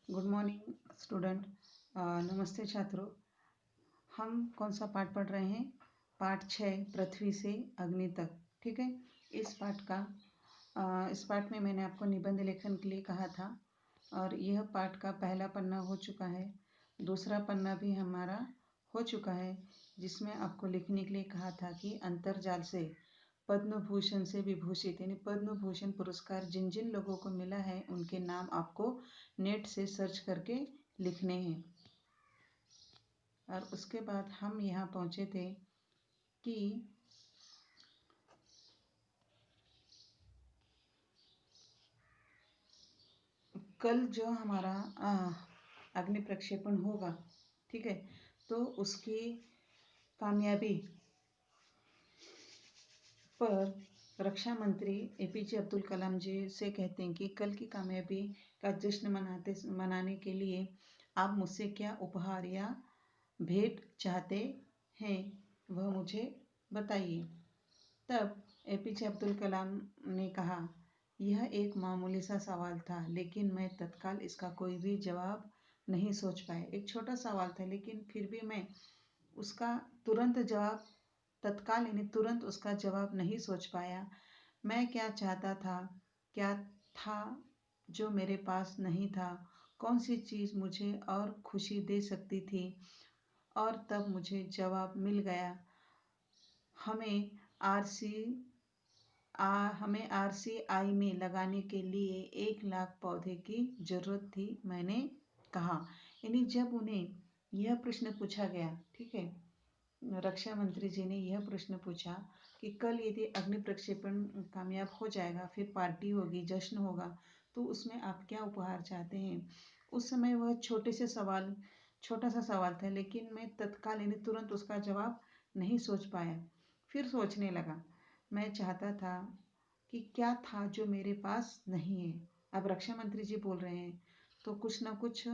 Good morning student. नमस्ते छात्रों। हम कौन सा पाठ पढ़ रहे हैं? पाठ 6, पृथ्वी से अग्नि तक। ठीक है। इस पाठ में मैंने आपको निबंध लेखन के लिए कहा था और यह पाठ का पहला पन्ना हो चुका है। दूसरा पन्ना भी हमारा हो चुका है, जिसमें आपको लिखने के लिए कहा था कि अंतर्जाल से पद्म भूषण से विभूषित यानी पद्म भूषण पुरस्कार जिन जिन लोगों को मिला है उनके नाम आपको नेट से सर्च करके लिखने हैं। और उसके बाद हम यहाँ पहुँचे थे कि कल जो हमारा अग्नि प्रक्षेपण होगा, ठीक है, तो उसकी कामयाबी पर रक्षा मंत्री एपीजे अब्दुल कलाम जी से कहते हैं कि कल की कामयाबी का जश्न मनाने के लिए आप मुझसे क्या उपहार या भेंट चाहते हैं, वह मुझे बताइए। तब एपीजे अब्दुल कलाम ने कहा, यह एक मामूली सा सवाल था, लेकिन मैं तत्काल इसका कोई भी जवाब नहीं सोच पाया। एक छोटा सवाल था, लेकिन फिर भी मैं उसका तत्काल यानी तुरंत उसका जवाब नहीं सोच पाया। मैं क्या चाहता था, क्या था जो मेरे पास नहीं था, कौन सी चीज़ मुझे और खुशी दे सकती थी। और तब मुझे जवाब मिल गया। हमें आरसीआई में लगाने के लिए 1 लाख पौधे की जरूरत थी। मैंने कहा, यानी जब उन्हें यह प्रश्न पूछा गया, ठीक है, रक्षा मंत्री जी ने यह प्रश्न पूछा कि कल यदि अग्नि प्रक्षेपण कामयाब हो जाएगा, फिर पार्टी होगी, जश्न होगा, तो उसमें आप क्या उपहार चाहते हैं। उस समय वह छोटा सा सवाल था, लेकिन मैं तत्काल यानी तुरंत उसका जवाब नहीं सोच पाया। फिर सोचने लगा। मैं चाहता था कि क्या था जो मेरे पास नहीं है। अब रक्षा मंत्री जी बोल रहे हैं तो कुछ ना कुछ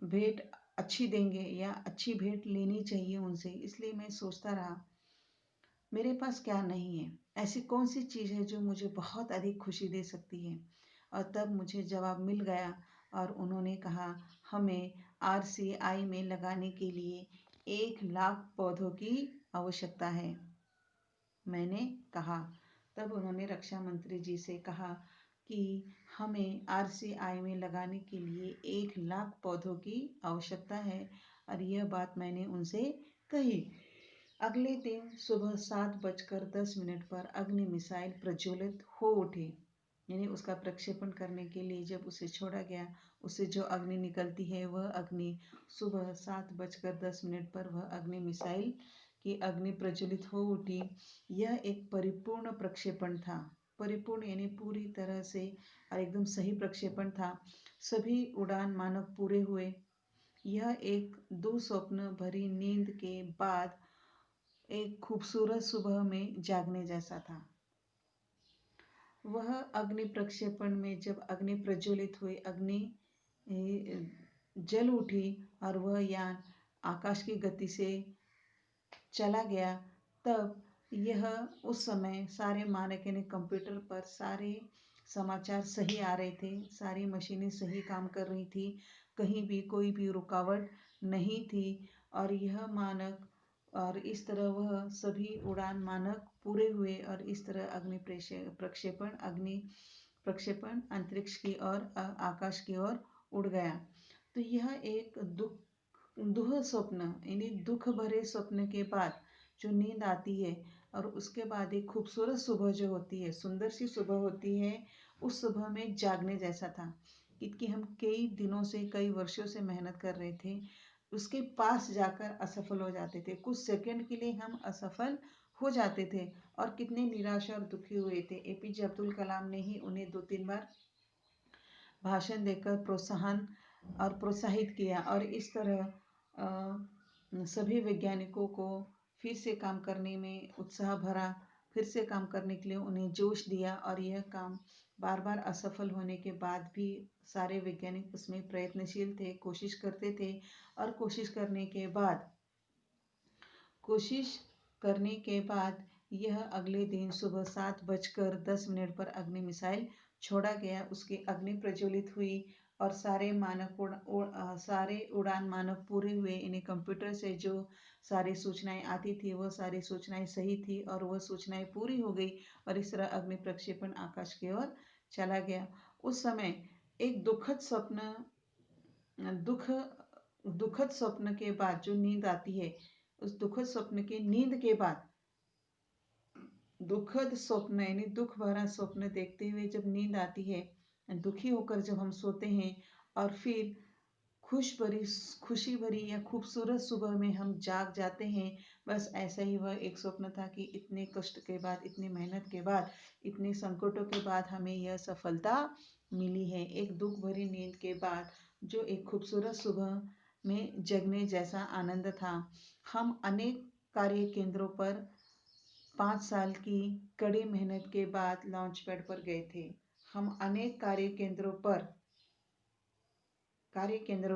भेंट अच्छी देंगे या अच्छी भेंट लेनी चाहिए उनसे। इसलिए मैं सोचता रहा, मेरे पास क्या नहीं है, ऐसी कौन सी चीज़ है जो मुझे बहुत अधिक खुशी दे सकती है। और तब मुझे जवाब मिल गया और उन्होंने कहा, हमें आरसीआई में लगाने के लिए 1 लाख पौधों की आवश्यकता है। मैंने कहा, तब उन्होंने रक्षा मंत्री जी से कहा कि हमें आरसीआई में लगाने के लिए 1 लाख पौधों की आवश्यकता है। और यह बात मैंने उनसे कही। अगले दिन सुबह 7:10 पर अग्नि मिसाइल प्रज्वलित हो उठी। यानी उसका प्रक्षेपण करने के लिए जब उसे छोड़ा गया, उससे जो अग्नि निकलती है वह अग्नि सुबह 7:10 पर वह अग्नि मिसाइल की अग्नि प्रज्वलित हो उठी। यह एक परिपूर्ण प्रक्षेपण था। परिपूर्ण यानी पूरी तरह से और एकदम सही प्रक्षेपण था। सभी उड़ान मानक पूरे हुए। यह एक दुस्वप्न भरी नींद के बाद एक खूबसूरत सुबह में जागने जैसा था। वह अग्नि प्रक्षेपण में जब अग्नि प्रज्वलित हुई, अग्नि जल उठी और वह यान आकाश की गति से चला गया, तब यह उस समय सारे मानक यानी कंप्यूटर पर सारे समाचार सही आ रहे थे, सारी मशीनें सही काम कर रही थी, कहीं भी कोई भी रुकावट नहीं थी। और यह मानक और इस तरह वह सभी उड़ान मानक पूरे हुए और इस तरह अग्नि प्रक्षेपण अंतरिक्ष की ओर आकाश की ओर उड़ गया। तो यह एक दुह स्वप्न यानी दुख भरे स्वप्न के बाद जो नींद आती है और उसके बाद एक खूबसूरत सुबह जो होती है, सुंदर सी सुबह होती है, उस सुबह में जागने जैसा था। कि हम कई दिनों से, कई वर्षों से मेहनत कर रहे थे, उसके पास जाकर असफल हो जाते थे, कुछ सेकंड के लिए हम असफल हो जाते थे और कितने निराश और दुखी हुए थे। एपीजे अब्दुल कलाम ने ही उन्हें 2-3 बार भाषण देकर प्रोत्साहित किया और इस तरह सभी वैज्ञानिकों को फिर से काम करने में उत्साह भरा, फिर से काम करने के लिए उन्हें जोश दिया। और यह काम बार बार असफल होने के बाद भी सारे वैज्ञानिक उसमें प्रयत्नशील थे, कोशिश करते थे और कोशिश करने के बाद यह अगले दिन सुबह 7:10 पर अग्नि मिसाइल छोड़ा गया, उसकी अग्नि प्रज्वलित हुई और सारे उड़ान मानक पूरे हुए। इन्हें कंप्यूटर से जो सारी सूचनाएं आती थी वो सारी सूचनाएं सही थी और वह सूचनाएं पूरी हो गई और इस तरह अग्नि प्रक्षेपण आकाश की ओर चला गया। उस समय एक दुख दुखद स्वप्न के बाद जो नींद आती है, उस दुखद स्वप्न की नींद के बाद दुखद स्वप्न यानी दुख भरा स्वप्न देखते हुए जब नींद आती है, दुखी होकर जब हम सोते हैं और फिर खुशी भरी या खूबसूरत सुबह में हम जाग जाते हैं, बस ऐसा ही वह एक स्वप्न था कि इतने कष्ट के बाद, इतनी मेहनत के बाद, इतने संकटों के बाद हमें यह सफलता मिली है। एक दुख भरी नींद के बाद जो एक खूबसूरत सुबह में जगने जैसा आनंद था। हम अनेक कार्य केंद्रों पर 5 साल की कड़ी मेहनत के बाद लॉन्च पैड पर गए थे। हम अनेक कार्य केंद्रों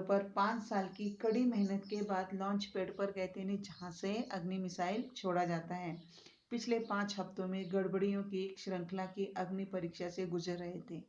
पर 5 साल की कड़ी मेहनत के बाद लॉन्च पैड पर गए थे, जहां से अग्नि मिसाइल छोड़ा जाता है। पिछले 5 हफ्तों में गड़बड़ियों की श्रृंखला की अग्नि परीक्षा से गुजर रहे थे।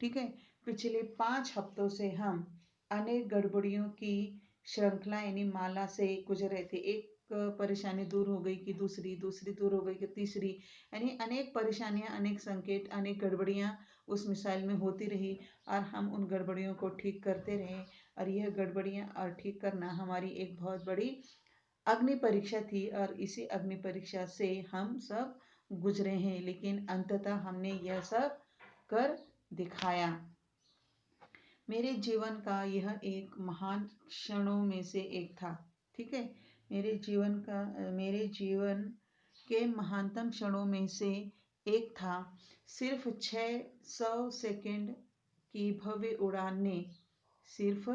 ठीक है, पिछले 5 हफ्तों से हम अनेक गड़बड़ियों की श्रृंखला यानी माला से गुजर रहे थे। एक परेशानी दूर हो गई कि दूसरी, दूसरी दूर हो गई कि तीसरी, यानी अनेक परेशानियां, अनेक संकेत, अनेक गड़बड़ियां उस मिसाइल में होती रही और हम उन गड़बड़ियों को ठीक करते रहे। और यह गड़बड़ियां और ठीक करना हमारी एक बहुत बड़ी अग्नि परीक्षा थी और इसी अग्नि परीक्षा से हम सब गुजरे हैं, लेकिन अंततः हमने यह सब कर दिखाया। मेरे जीवन का यह एक महान क्षणों में से एक था। ठीक है, मेरे जीवन के महानतम क्षणों में से एक था। सिर्फ 600 सेकेंड की भव्य उड़ान ने सिर्फ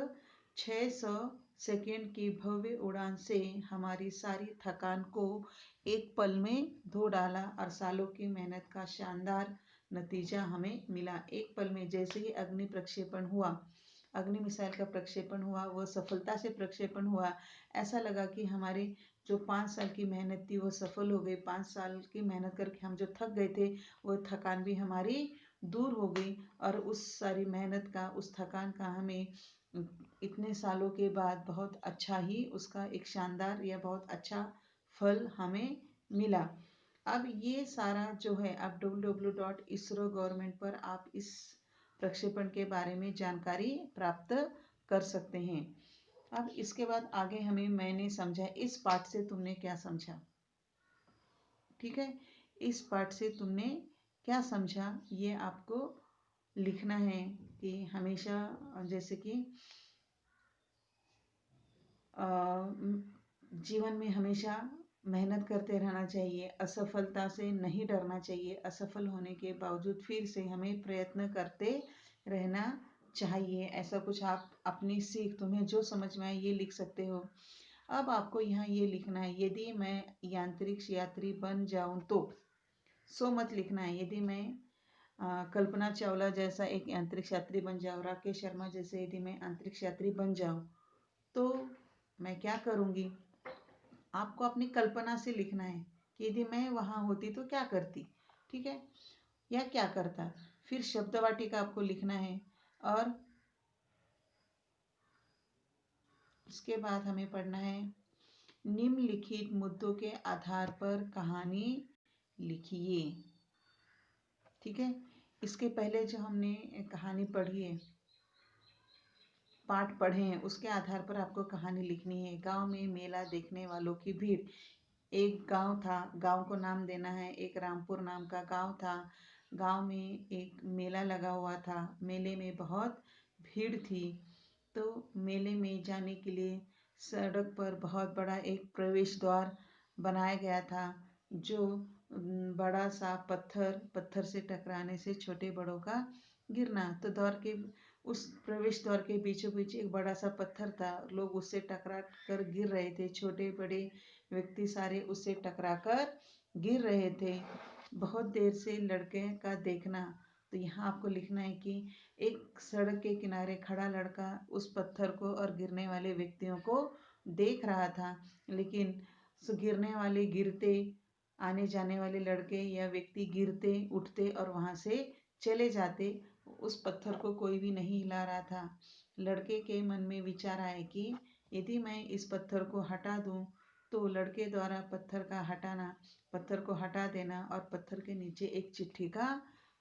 600 सेकेंड की भव्य उड़ान से हमारी सारी थकान को एक पल में धो डाला और सालों की मेहनत का शानदार नतीजा हमें मिला। एक पल में जैसे ही अग्नि मिसाइल का प्रक्षेपण हुआ, वह सफलता से प्रक्षेपण हुआ। ऐसा लगा कि हमारी जो 5 साल की मेहनत थी वो सफल हो गई। 5 साल की मेहनत करके हम जो थक गए थे, वो थकान भी हमारी दूर हो गई और उस सारी मेहनत का, उस थकान का हमें इतने सालों के बाद बहुत अच्छा ही उसका एक शानदार या बहुत अच्छा फल हमें मिला। अब ये सारा जो है, अब www.isro गवर्नमेंट पर आप इस प्रक्षेपण के बारे में जानकारी प्राप्त कर सकते हैं। अब इसके बाद आगे मैंने समझा, इस पाठ से तुमने क्या समझा? ठीक है, इस पाठ से तुमने क्या समझा ये आपको लिखना है कि हमेशा जैसे कि जीवन में हमेशा मेहनत करते रहना चाहिए, असफलता से नहीं डरना चाहिए, असफल होने के बावजूद फिर से हमें प्रयत्न करते रहना चाहिए। ऐसा कुछ आप अपनी सीख, तुम्हें जो समझ में आए ये लिख सकते हो। अब आपको यहाँ ये लिखना है, यदि मैं यांत्रिक यात्री बन जाऊं तो। सो मत लिखना है। यदि मैं कल्पना चावला जैसा एक अंतरिक्ष यात्री बन जाऊं, राकेश शर्मा जैसे यदि मैं अंतरिक्ष यात्री बन जाऊं तो मैं क्या करूंगी। आपको अपनी कल्पना से लिखना है कि यदि मैं वहां होती तो क्या करती। ठीक है, या क्या करता। फिर शब्द वाटिका आपको लिखना है और इसके बाद हमें पढ़ना है, निम्नलिखित मुद्दों के आधार पर कहानी लिखिए। ठीक है, इसके पहले जो हमने कहानी पढ़ी है, पाठ पढ़े हैं, उसके आधार पर आपको कहानी लिखनी है। गांव में मेला देखने वालों की भीड़। एक गांव था, गांव को नाम देना है। एक रामपुर नाम का गांव था। गांव में एक मेला लगा हुआ था। मेले में बहुत भीड़ थी। तो मेले में जाने के लिए सड़क पर बहुत बड़ा एक प्रवेश द्वार बनाया गया था, जो बड़ा सा पत्थर से टकराने से छोटे बड़ों का गिरना। तो उस प्रवेश द्वार के बीचों बीच एक बड़ा सा पत्थर था। लोग उससे टकरा कर गिर रहे थे। छोटे बड़े व्यक्ति सारे उससे टकरा कर गिर रहे थे। बहुत देर से लड़के का देखना। तो यहाँ आपको लिखना है कि एक सड़क के किनारे खड़ा लड़का उस पत्थर को और गिरने वाले व्यक्तियों को देख रहा था, लेकिन गिरने वाले, गिरते, आने जाने वाले लड़के या व्यक्ति गिरते, उठते और वहां से चले जाते। उस पत्थर को कोई भी नहीं हिला रहा था। लड़के के मन में विचार आए कि यदि मैं इस पत्थर को हटा दूं तो लड़के द्वारा पत्थर को हटा देना और पत्थर के नीचे एक चिट्ठी का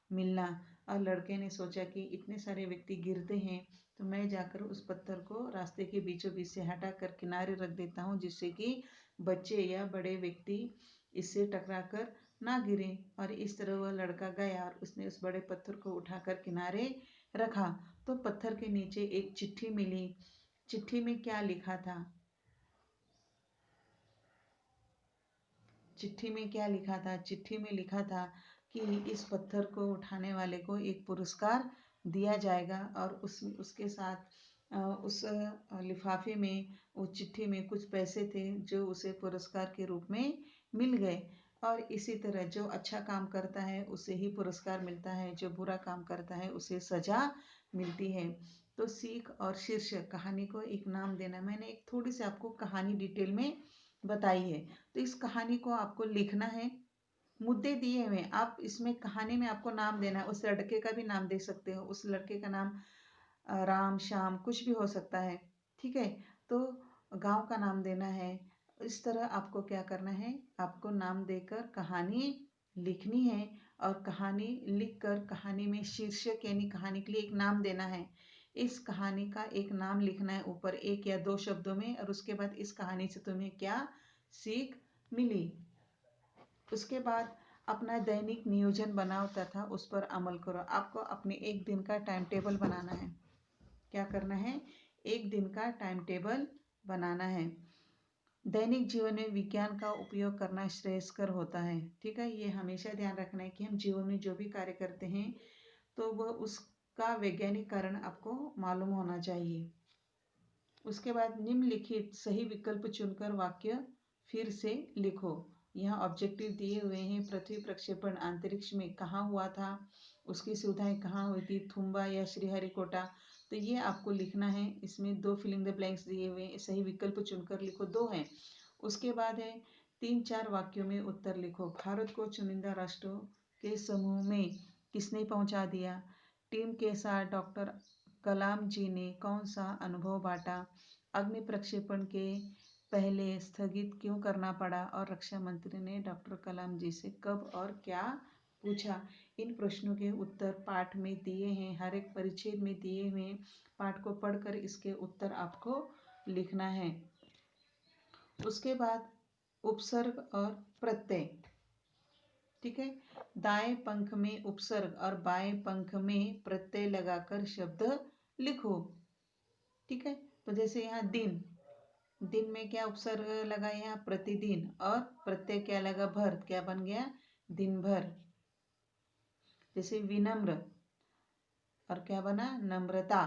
मिलना। और लड़के ने सोचा कि इतने सारे व्यक्ति गिरते हैं तो मैं जाकर उस पत्थर को रास्ते के बीचों बीच से हटा कर किनारे रख देता हूँ, जिससे कि बच्चे या बड़े व्यक्ति इससे टकरा कर ना गिरे। और इस तरह वह लड़का गया और उसने उस बड़े पत्थर को उठाकर किनारे रखा। तो पत्थर के नीचे एक चिट्ठी मिली। चिट्ठी में क्या लिखा था? चिट्ठी में क्या लिखा था? चिट्ठी में लिखा था कि इस पत्थर को उठाने वाले को एक पुरस्कार दिया जाएगा। और उसके साथ उस लिफाफे में, उस चिट्ठी में कुछ पैसे थे जो उसे पुरस्कार के रूप में मिल गए। और इसी तरह जो अच्छा काम करता है उसे ही पुरस्कार मिलता है, जो बुरा काम करता है उसे सजा मिलती है। तो सीख और शीर्षक, कहानी को एक नाम देना। मैंने एक थोड़ी सी आपको कहानी डिटेल में बताई है। तो इस कहानी को आपको लिखना है। मुद्दे दिए हुए, आप इसमें कहानी में आपको नाम देना है। उस लड़के का भी नाम दे सकते हो। उस लड़के का नाम राम, श्याम कुछ भी हो सकता है। ठीक है। तो गांव का नाम देना है। इस तरह आपको क्या करना है, आपको नाम देकर कहानी लिखनी है। और कहानी लिखकर कहानी में शीर्षक यानी कहानी के लिए एक नाम देना है। इस कहानी का एक नाम लिखना है ऊपर, एक या दो शब्दों में। और उसके बाद इस कहानी से तुम्हें क्या सीख मिली। उसके बाद अपना दैनिक नियोजन बनाओ तथा उस पर अमल करो। आपको अपने एक दिन का टाइम टेबल बनाना है। क्या करना है? एक दिन का टाइम टेबल बनाना है। दैनिक जीवन में विज्ञान का उपयोग करना श्रेयस्कर होता है। ठीक है, ये हमेशा ध्यान रखना है कि हम जीवन में जो भी कार्य करते हैं तो वह उसका वैज्ञानिक कारण आपको मालूम होना चाहिए। उसके बाद निम्नलिखित सही विकल्प चुनकर वाक्य फिर से लिखो। यहाँ ऑब्जेक्टिव दिए हुए हैं। पृथ्वी प्रक्षेपण अंतरिक्ष में कहाँ हुआ था, उसकी सुविधाएं कहाँ हुई थी, थुम्बा या श्रीहरिकोटा। तो ये आपको लिखना है। इसमें दो फिलिंग द ब्लैंक्स दिए हुए हैं, सही विकल्प चुनकर लिखो, दो हैं। उसके बाद है 3-4 वाक्यों में उत्तर लिखो। भारत को चुनिंदा राष्ट्रों के समूह में किसने पहुंचा दिया? टीम के साथ डॉक्टर कलाम जी ने कौन सा अनुभव बांटा? अग्नि प्रक्षेपण के पहले स्थगित क्यों करना पड़ा? और रक्षा मंत्री ने डॉक्टर कलाम जी से कब और क्या पूछा? इन प्रश्नों के उत्तर पाठ में दिए हैं, हर एक परिच्छेद में दिए हुए। पाठ को पढ़कर इसके उत्तर आपको लिखना है। उसके बाद उपसर्ग और प्रत्यय। ठीक है, दाएं पंख में उपसर्ग और बाएं पंख में प्रत्यय लगाकर शब्द लिखो। ठीक है, तो जैसे यहाँ दिन, दिन में क्या उपसर्ग लगा? यहाँ प्रतिदिन। और प्रत्यय क्या लगा? भर। क्या बन गया? दिन भर। जैसे विनम्र, और क्या बना? नम्रता।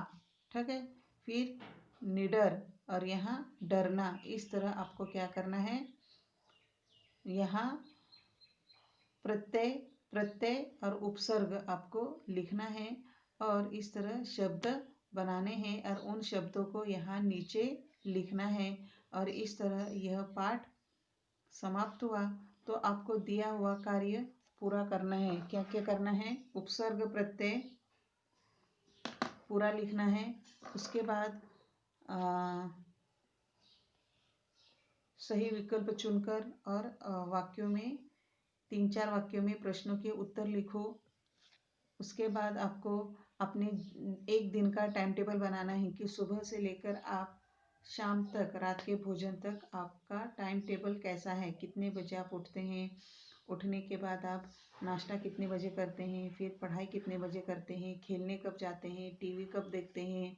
ठीक है, फिर निडर, और यहाँ डरना। इस तरह आपको क्या करना है, यहाँ प्रत्यय, प्रत्यय और उपसर्ग आपको लिखना है। और इस तरह शब्द बनाने हैं और उन शब्दों को यहाँ नीचे लिखना है। और इस तरह यह पाठ समाप्त हुआ। तो आपको दिया हुआ कार्य पूरा करना है। क्या क्या करना है? उपसर्ग प्रत्यय पूरा लिखना है। उसके बाद सही विकल्प चुनकर और वाक्यों में 3-4 वाक्यों में प्रश्नों के उत्तर लिखो। उसके बाद आपको अपने एक दिन का टाइम टेबल बनाना है कि सुबह से लेकर आप शाम तक, रात के भोजन तक आपका टाइम टेबल कैसा है, कितने बजे आप उठते हैं, उठने के बाद आप नाश्ता कितने बजे करते हैं, फिर पढ़ाई कितने बजे करते हैं, खेलने कब जाते हैं, टीवी कब देखते हैं,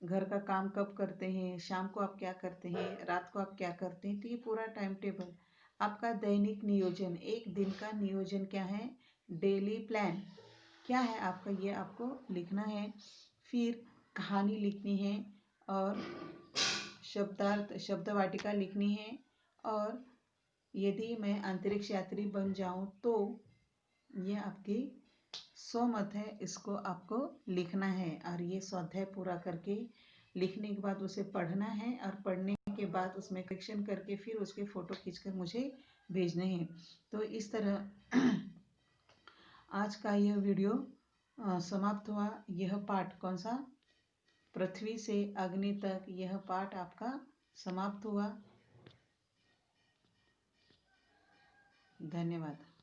घर का काम कब करते हैं, शाम को आप क्या करते हैं, रात को आप क्या करते हैं। तो ये पूरा टाइम टेबल आपका दैनिक नियोजन, एक दिन का नियोजन क्या है, डेली प्लान क्या है आपका, ये आपको लिखना है। फिर कहानी लिखनी है और शब्दार्थ, शब्द वाटिका लिखनी है। और यदि मैं अंतरिक्ष यात्री बन जाऊं तो ये आपकी स्वमत है, इसको आपको लिखना है। और ये स्वाध्याय पूरा करके लिखने के बाद उसे पढ़ना है। और पढ़ने के बाद उसमें करेक्शन करके फिर उसके फ़ोटो खींचकर मुझे भेजने हैं। तो इस तरह आज का यह वीडियो समाप्त हुआ यह पाठ। कौन सा? पृथ्वी से अग्नि तक, यह पाठ आपका समाप्त हुआ। धन्यवाद।